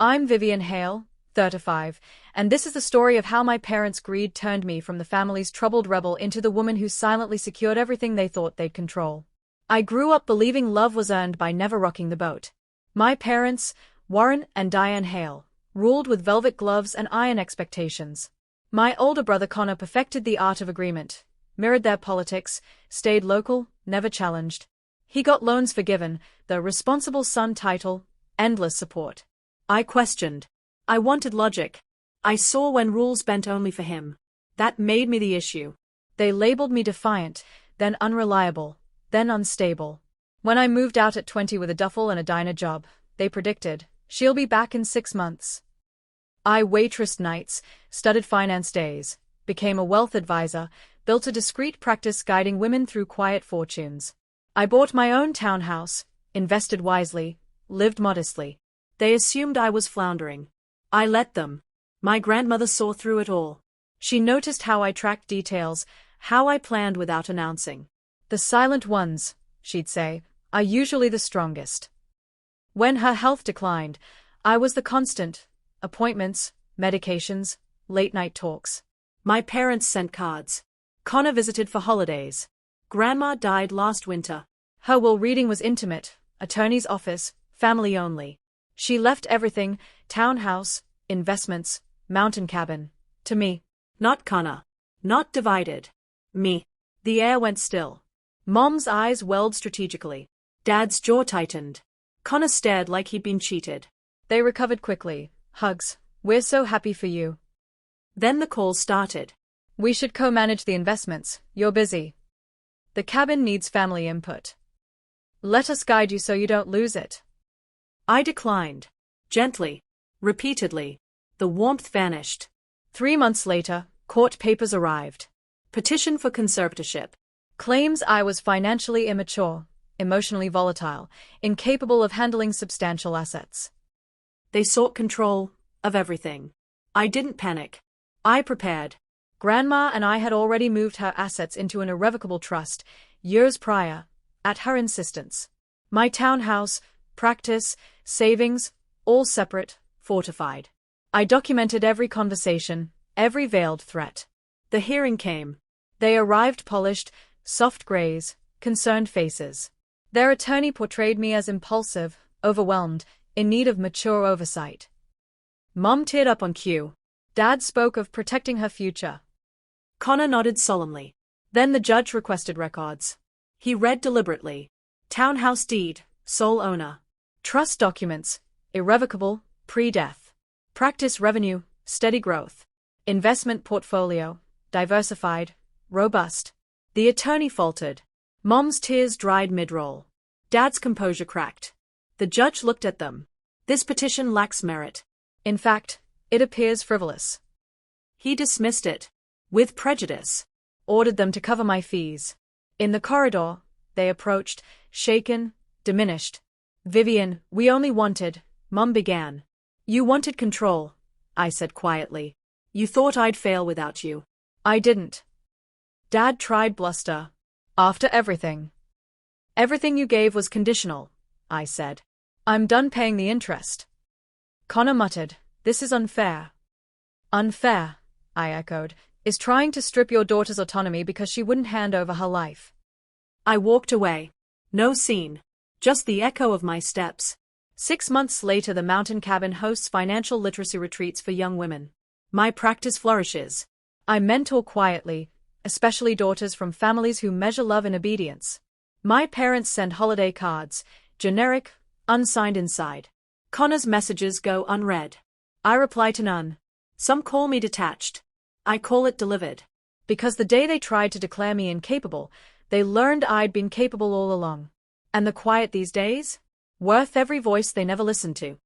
I'm Vivian Hale, 35, and this is the story of how my parents' greed turned me from the family's troubled rebel into the woman who silently secured everything they thought they'd control. I grew up believing love was earned by never rocking the boat. My parents, Warren and Diane Hale, ruled with velvet gloves and iron expectations. My older brother Connor perfected the art of agreement, mirrored their politics, stayed local, never challenged. He got loans forgiven, the responsible son title, endless support. I questioned. I wanted logic. I saw when rules bent only for him. That made me the issue. They labeled me defiant, then unreliable, then unstable. When I moved out at 20 with a duffel and a diner job, they predicted, she'll be back in 6 months. I waitressed nights, studied finance days, became a wealth advisor, built a discreet practice guiding women through quiet fortunes. I bought my own townhouse, invested wisely, lived modestly. They assumed I was floundering. I let them. My grandmother saw through it all. She noticed how I tracked details, how I planned without announcing. The silent ones, she'd say, are usually the strongest. When her health declined, I was the constant. Appointments, medications, late-night talks. My parents sent cards. Connor visited for holidays. Grandma died last winter. Her will reading was intimate, attorney's office, family only. She left everything, townhouse, investments, mountain cabin, to me. Not Connor. Not divided. Me. The air went still. Mom's eyes welled strategically. Dad's jaw tightened. Connor stared like he'd been cheated. They recovered quickly. Hugs. We're so happy for you. Then the calls started. We should co-manage the investments. You're busy. The cabin needs family input. Let us guide you so you don't lose it. I declined. Gently. Repeatedly. The warmth vanished. 3 months later, court papers arrived. Petition for conservatorship. Claims I was financially immature, emotionally volatile, incapable of handling substantial assets. They sought control of everything. I didn't panic. I prepared. Grandma and I had already moved her assets into an irrevocable trust, years prior, at her insistence. My townhouse, practice, savings, all separate, fortified. I documented every conversation, every veiled threat. The hearing came. They arrived polished, soft grays, concerned faces. Their attorney portrayed me as impulsive, overwhelmed, in need of mature oversight. Mom teared up on cue. Dad spoke of protecting her future. Connor nodded solemnly. Then the judge requested records. He read deliberately. Townhouse deed, sole owner. Trust documents, irrevocable, pre-death. Practice revenue, steady growth. Investment portfolio, diversified, robust. The attorney faltered. Mom's tears dried mid-roll. Dad's composure cracked. The judge looked at them. This petition lacks merit. In fact, it appears frivolous. He dismissed it. With prejudice. Ordered them to cover my fees. In the corridor, they approached, shaken, diminished. Vivian, we only wanted, Mum began. You wanted control, I said quietly. You thought I'd fail without you. I didn't. Dad tried bluster. After everything. Everything you gave was conditional, I said. I'm done paying the interest. Connor muttered, this is unfair. Unfair, I echoed, is trying to strip your daughter's autonomy because she wouldn't hand over her life. I walked away. No scene. Just the echo of my steps. 6 months later, the mountain cabin hosts financial literacy retreats for young women. My practice flourishes. I mentor quietly, especially daughters from families who measure love in obedience. My parents send holiday cards, generic, unsigned inside. Connor's messages go unread. I reply to none. Some call me detached. I call it delivered. Because the day they tried to declare me incapable, they learned I'd been capable all along. And the quiet these days? Worth every voice they never listened to.